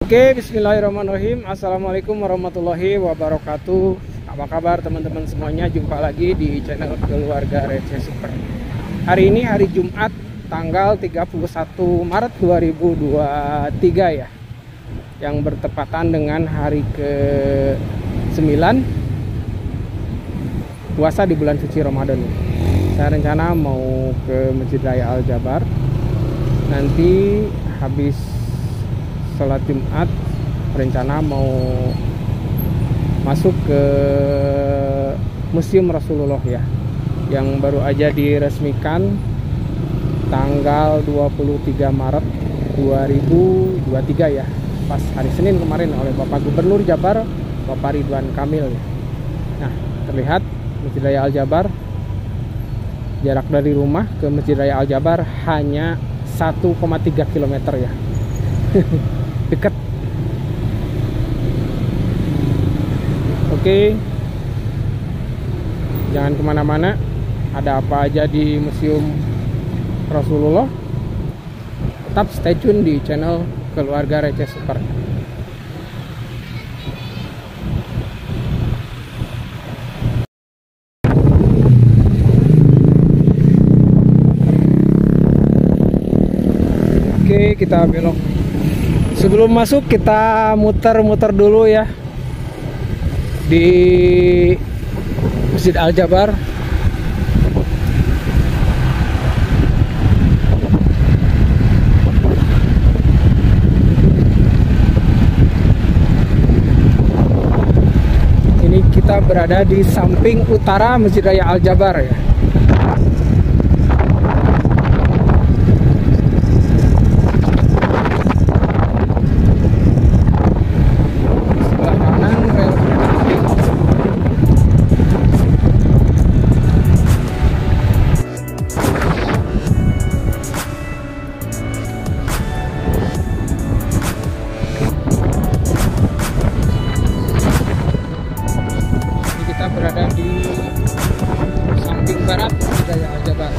Oke, bismillahirrahmanirrahim. Assalamualaikum warahmatullahi wabarakatuh. Apa kabar teman-teman semuanya? Jumpa lagi di channel Keluarga Receh Super. Hari ini hari Jumat tanggal 31 Maret 2023 ya, yang bertepatan dengan hari ke-9 puasa di bulan suci Ramadan. Saya rencana mau ke Masjid Raya Al Jabar. Nanti habis sholat Jumat rencana mau masuk ke Museum Rasulullah ya, yang baru aja diresmikan tanggal 23 Maret 2023 ya, pas hari Senin kemarin oleh Bapak Gubernur Jabar, Bapak Ridwan Kamil ya. Nah, terlihat Masjid Raya Al Jabar, jarak dari rumah ke Masjid Raya Al Jabar hanya 1,3 km ya. Dekat. Oke, jangan kemana-mana. Ada apa aja di Museum Rasulullah? Tetap stay tune di channel Keluarga Receh Super. Oke, kita belok. Sebelum masuk kita muter-muter dulu ya di Masjid Al Jabar. Ini kita berada di samping utara Masjid Raya Al Jabar ya. Berada di samping barat Masjid Raya Al Jabar.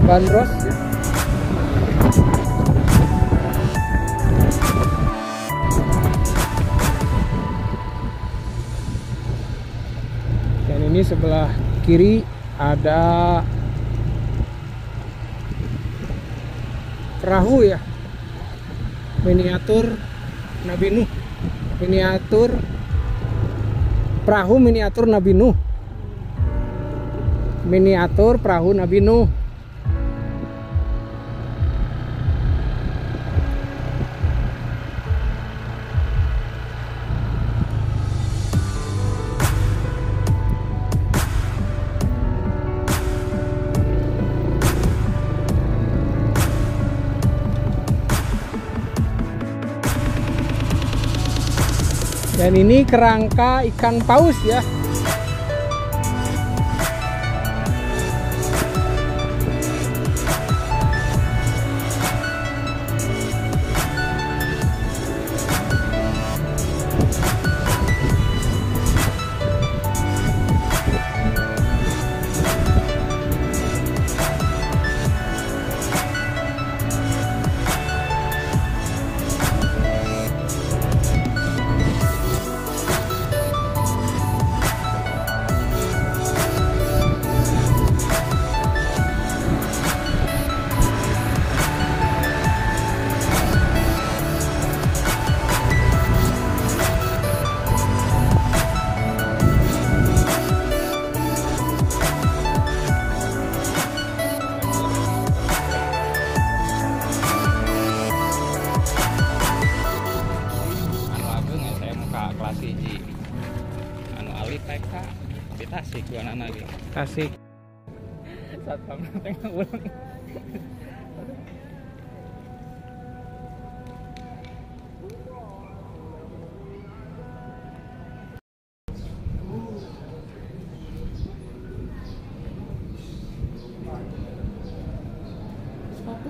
Bandros ya. Dan ini sebelah kiri ada perahu ya, miniatur Nabi Nuh, perahu miniatur Nabi Nuh, miniatur perahu Nabi Nuh. Dan ini kerangka ikan paus ya. Kelas hiji anu ali TK di Tasik dua anak lagi Tasik. satpam tengah ulang.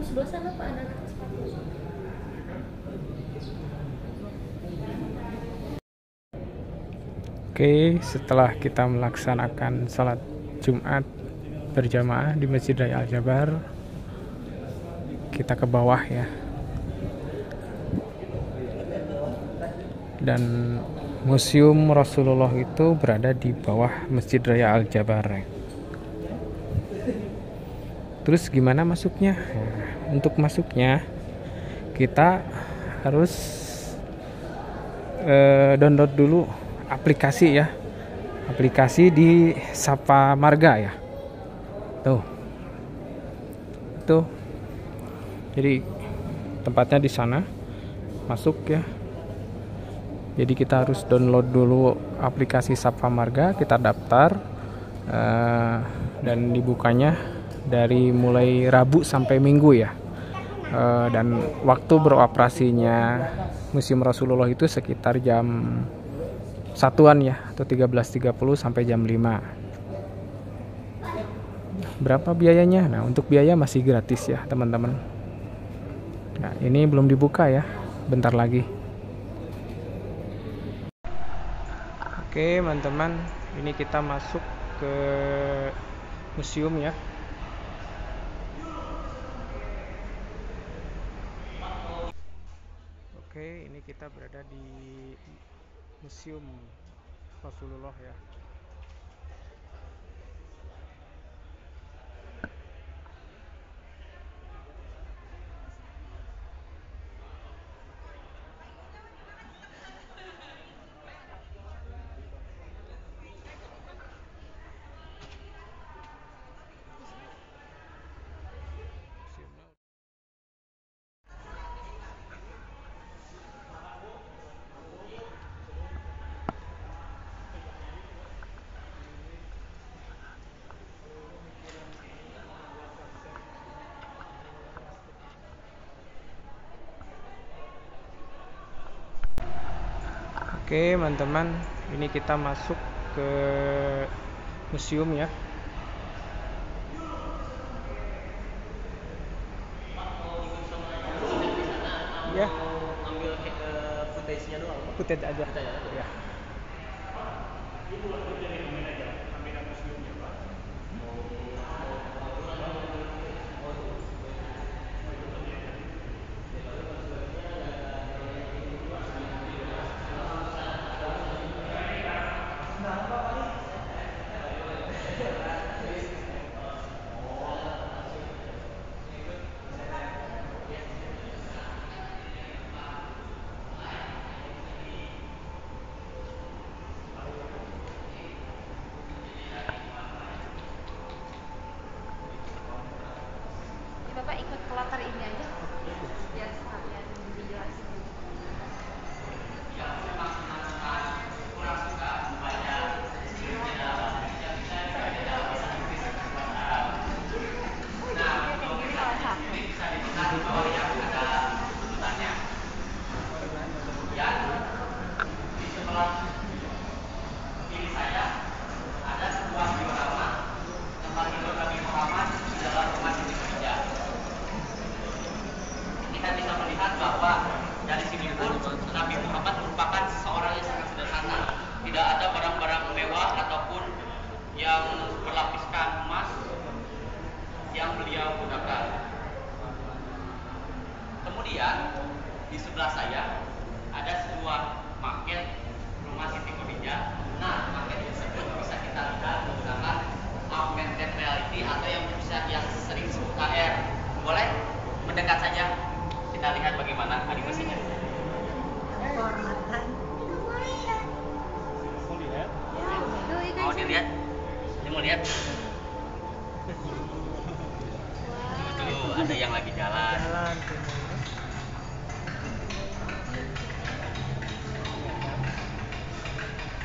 sebelah sana Pak, ada sepatu. Oke, setelah kita melaksanakan sholat Jumat berjamaah di Masjid Raya Al-Jabar, kita ke bawah ya. Dan Museum Rasulullah itu berada di bawah Masjid Raya Al-Jabar. Terus gimana masuknya? Nah, untuk masuknya kita harus download dulu aplikasi ya, aplikasi di Sapa Marga ya, tuh jadi tempatnya di sana, masuk ya. Jadi kita harus download dulu aplikasi Sapa Marga, kita daftar dan dibukanya dari mulai Rabu sampai Minggu ya. Dan waktu beroperasinya Museum Rasulullah itu sekitar jam 1-an ya, atau 13.30 sampai jam 5. Berapa biayanya? Nah, untuk biaya masih gratis ya teman-teman. Nah, ini belum dibuka ya, bentar lagi. Oke teman-teman, ini kita masuk ke museum ya. Oke, ini kita berada di Museum Rasulullah ya. Oke teman-teman, ini kita masuk ke museum ya. Ya, ambil footage-nya doang. footage aja. Ya. Bapak ikut pelatar ini aja biar sekalian dijelasin. Kita bisa melihat bahwa dari sini pun Nabi Muhammad merupakan seorang yang sangat sederhana. Tidak ada barang-barang mewah ataupun yang berlapiskan emas yang beliau gunakan. Kemudian di sebelah saya ada sebuah maket rumah Siti Khadijah. Nah, maket tersebut bisa kita lihat menggunakan augmented reality atau yang sering disebut AR. Boleh mendekat saja kita lihat bagaimana animasinya. Mau dilihat? Ini mau lihat? Tuh, ada yang lagi jalan.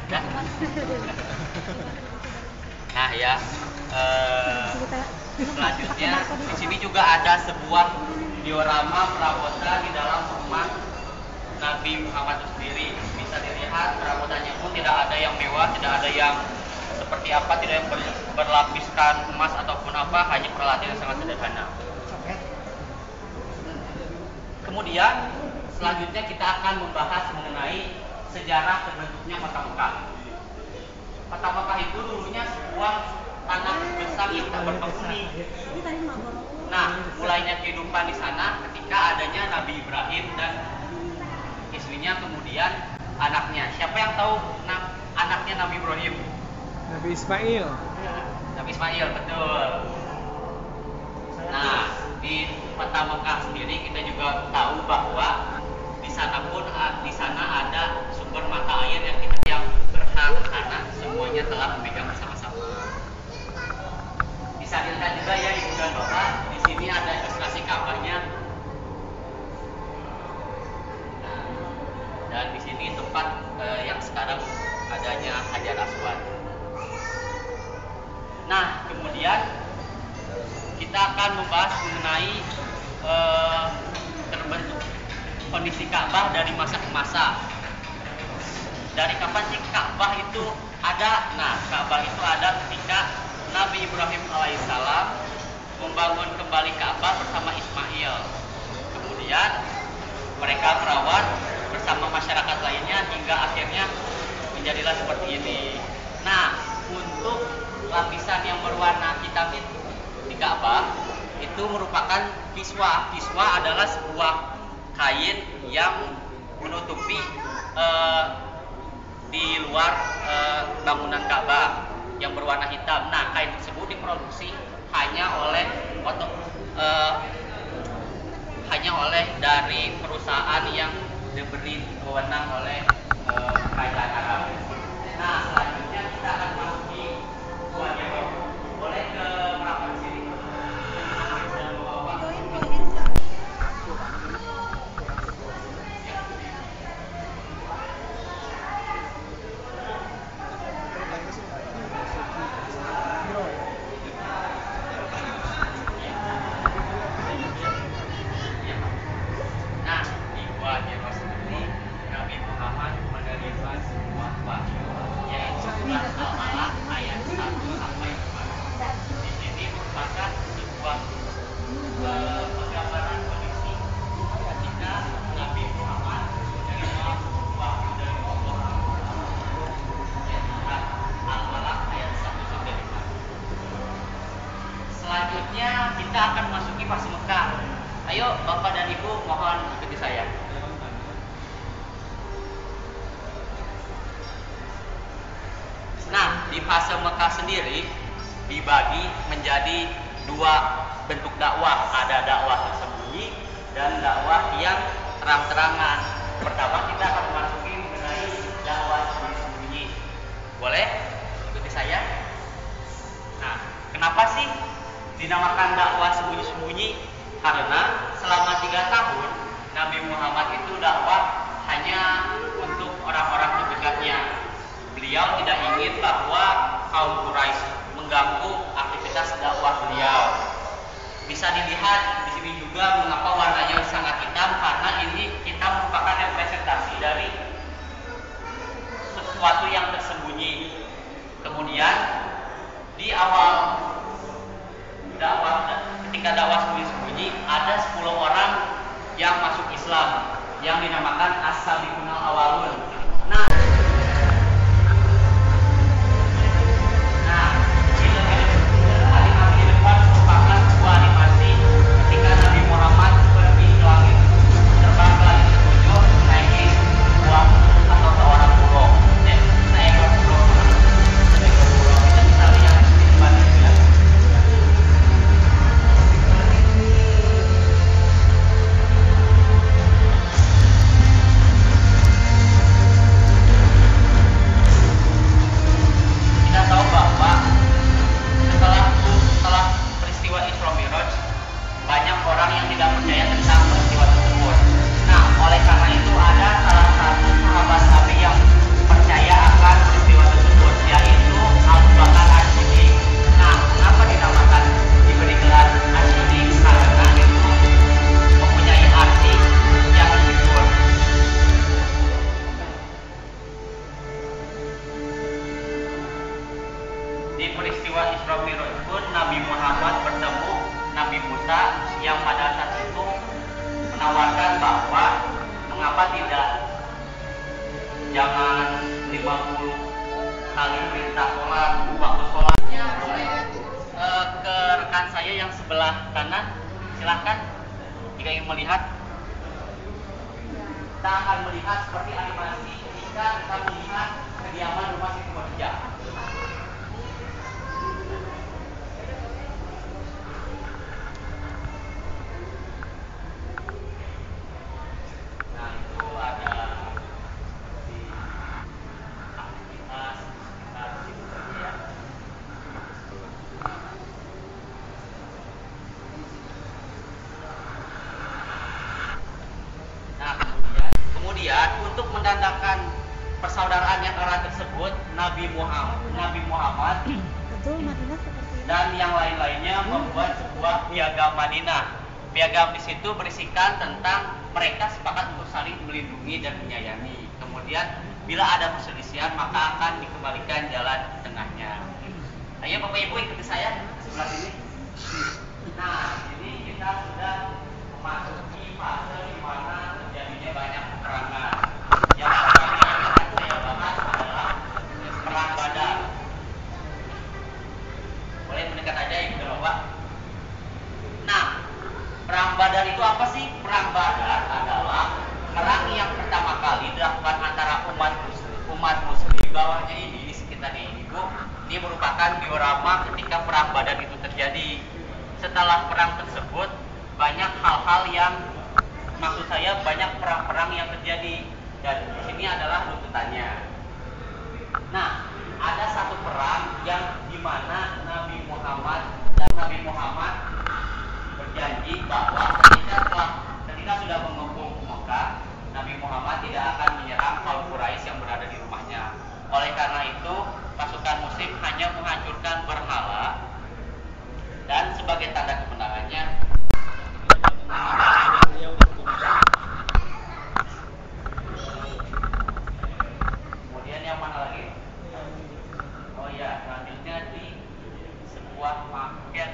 Nah, nah ya, selanjutnya di sini juga ada sebuah diorama perabotan di dalam rumah Nabi Muhammad itu sendiri. Bisa dilihat perabotannya pun tidak ada yang mewah, tidak ada yang seperti apa, tidak yang berlapiskan emas ataupun apa, hanya peralatan yang sangat sederhana. Kemudian selanjutnya kita akan membahas mengenai sejarah terbentuknya Kota Mekah. Kota Mekah itu dulunya sebuah tanah besar yang tak berpenghuni. Nah, mulainya kehidupan di sana ketika adanya Nabi Ibrahim dan istrinya, kemudian anaknya. Siapa yang tahu anaknya Nabi Ibrahim? Nabi Ismail. Nabi Ismail, betul. Nah, di Kota Mekah sendiri kita juga tahu bahwa di sana ada sumber mata air yang berhak karena semuanya telah memegang bersama-sama. Bisa dilihat juga ya Ibu dan Bapak, di sini ada ilustrasi Ka'bahnya. Nah, dan di sini tempat yang sekarang adanya Hajar Aswad. Nah, kemudian kita akan membahas mengenai terbentuk kondisi Ka'bah dari masa ke masa. Dari kapan sih Ka'bah itu ada? Nah, Ka'bah itu ada ketika Nabi Ibrahim alaihissalam membangun kembali Ka'bah bersama Ismail. Kemudian mereka merawat bersama masyarakat lainnya hingga akhirnya menjadilah seperti ini. Nah, untuk lapisan yang berwarna hitam itu di Ka'bah itu merupakan kiswa. Kiswa adalah sebuah kain yang menutupi di luar bangunan Ka'bah yang berwarna hitam. Nah, kain tersebut diproduksi hanya oleh dari perusahaan yang diberi wewenang oleh kerajaan Arab. Nah, selanjutnya kita akan masuki Gua Jero. Boleh ke merapat sini. Nah, di Gua Jero sendiri Nabi Muhammad menerima sebuah wahyu, yaitu surat Al-Alaq ayat 1 sampai 4. Di sini merupakan sebuah penggambaran kondisi ketika Nabi Muhammad menerima wahyu dari Allah, yaitu surat Al-Alaq ayat 1 sampai 4. Selanjutnya kita akan masuki fase Mekah. Ayo Bapak dan Ibu, mohon ikuti saya. Nah, di fase Mekah sendiri dibagi menjadi dua bentuk dakwah. Ada dakwah tersembunyi dan dakwah yang terang-terangan. Pertama kita akan memasuki mengenai dakwah sembunyi. Boleh ikuti saya? Nah, kenapa sih dinamakan dakwah sembunyi-sembunyi? Karena selama 3 tahun Nabi Muhammad itu dakwah hanya untuk orang-orang terdekatnya. Beliau tidak ingin bahwa kaum Quraisy mengganggu aktivitas dakwah beliau. Bisa dilihat di sini juga mengapa warnanya sangat hitam, karena ini hitam merupakan representasi dari sesuatu yang tersembunyi. Kemudian di awal dakwah, ketika dakwah sembunyi-sembunyi, ada 10 orang yang masuk Islam yang dinamakan As-Sabiqunal Awwalun. Nah, animasi depan merupakan sebuah animasi ketika Nabi Muhammad pergi ke langit, terbang ke langit ketujuh, naiki sebuah atau seorang burung. Seekor burung kita bisa lihat di depan itu ya. Kita tahu bahwa setelah peristiwa Isra Mi'raj, banyak orang yang tidak percaya tentang peristiwa tersebut. Nah, oleh karena itu ada salah satu sahabat Nabi yang percaya akan peristiwa tersebut, yaitu Abu Bakar As-Siddiq. Nah, kenapa dinamakan diberi gelar As-Siddiq? Karena itu mempunyai arti yang jujur. Di peristiwa Isra Mi'raj pun Nabi Muhammad bertemu Nabi Musa yang pada saat itu menawarkan bahwa mengapa tidak jangan 50 kali perintah sholat, waktu sholatnya boleh ke rekan saya yang sebelah kanan, silahkan jika ingin melihat. Kita akan melihat seperti animasi ketika kita melihat kediaman rumah Siti Khadijah. Nah, itu ada di aktivitas sekitar Siti Khadijah. Nah, kemudian untuk menandakan persaudaraan yang erat tersebut, Nabi Muhammad Betul, Madinah seperti ini. dan yang lain-lainnya membuat sebuah piagam Madinah. Piagam di situ berisikan tentang mereka sepakat untuk saling melindungi dan menyayangi. Kemudian bila ada perselisihan maka akan dikembalikan jalan tengahnya. Ayo Bapak Ibu ikuti saya sebelah sini. Nah, ini kita sudah memasuki fase di mana terjadinya banyak peperangan. Yang pertama yang akan saya bahas adalah perang Badar. Boleh mendekat aja Ibu dan Bapak. Nah, perang Badar itu apa sih? Perang Badar adalah perang yang pertama kali dilakukan antara umat muslim di bawahnya ini di sekitar ini Ibu. Ini merupakan diorama ketika perang Badar itu terjadi. Setelah perang tersebut banyak hal-hal yang maksud saya banyak perang-perang yang terjadi dan di sini adalah runtutannya. Nah, ada satu perang yang dimana Nabi Muhammad berjanji bahwa ketika sudah mengepung Mekah, Nabi Muhammad tidak akan menyerang kaum Quraisy yang berada di rumahnya. Oleh karena itu, pasukan muslim hanya menghancurkan berhala dan sebagai tanda kemenangannya kemudian yang mana lagi? Oh ya, selanjutnya di sebuah market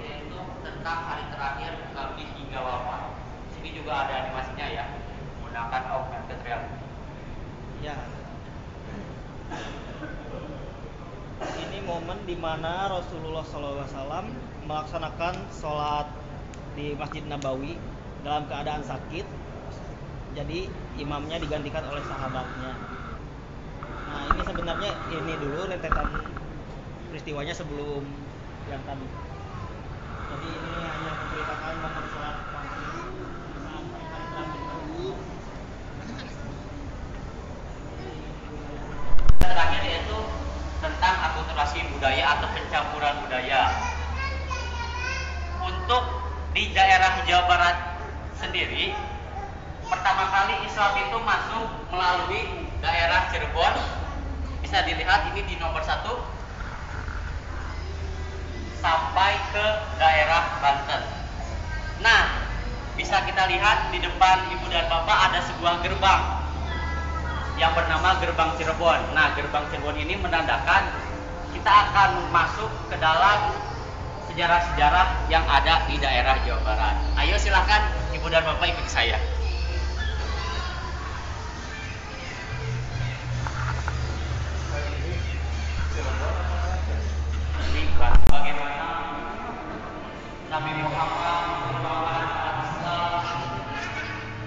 yaitu tentang hari terakhir Nabi hingga wafat. Sini juga ada animasinya ya, menggunakan augmented reality. Ya. Ini momen di mana Rasulullah SAW melaksanakan sholat di Masjid Nabawi dalam keadaan sakit. Jadi imamnya digantikan oleh sahabatnya. Nah, ini sebenarnya ini dulu rentetan peristiwanya sebelum yang tadi. Jadi ini hanya menceritakan momen sholat maghrib saat hari terakhir. Terakhir yaitu tentang akulturasi budaya atau pencampuran budaya. Untuk di daerah Jawa Barat sendiri, pertama kali Islam itu masuk melalui daerah Cirebon. Bisa dilihat ini di nomor 1 sampai ke daerah Banten. Nah, bisa kita lihat di depan Ibu dan Bapak ada sebuah gerbang yang bernama Gerbang Cirebon. Nah, Gerbang Cirebon ini menandakan kita akan masuk ke dalam sejarah-sejarah yang ada di daerah Jawa Barat. Ayo silakan Ibu dan Bapak ikuti saya. Ini bagaimana Nabi Muhammad membawakan Islam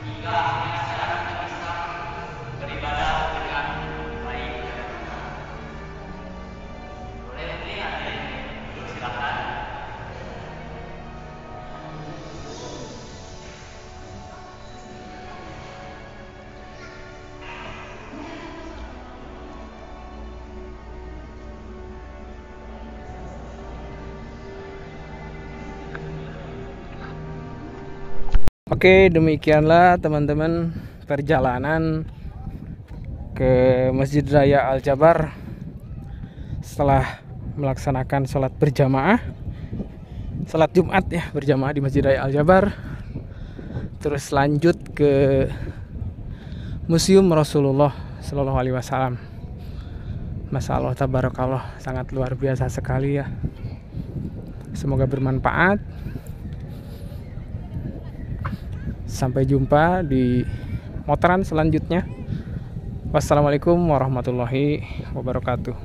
hingga akhirnya sekarang bisa beribadah dengan baik. Boleh melihat ya? Silakan. Oke, demikianlah teman-teman perjalanan ke Masjid Raya Al-Jabar setelah melaksanakan sholat berjamaah, sholat Jumat ya berjamaah di Masjid Raya Al-Jabar. Terus lanjut ke Museum Rasulullah Sallallahu Alaihi Wasallam. Masya Allah, tabarakallah, sangat luar biasa sekali ya. Semoga bermanfaat. Sampai jumpa di motoran selanjutnya. Wassalamualaikum warahmatullahi wabarakatuh.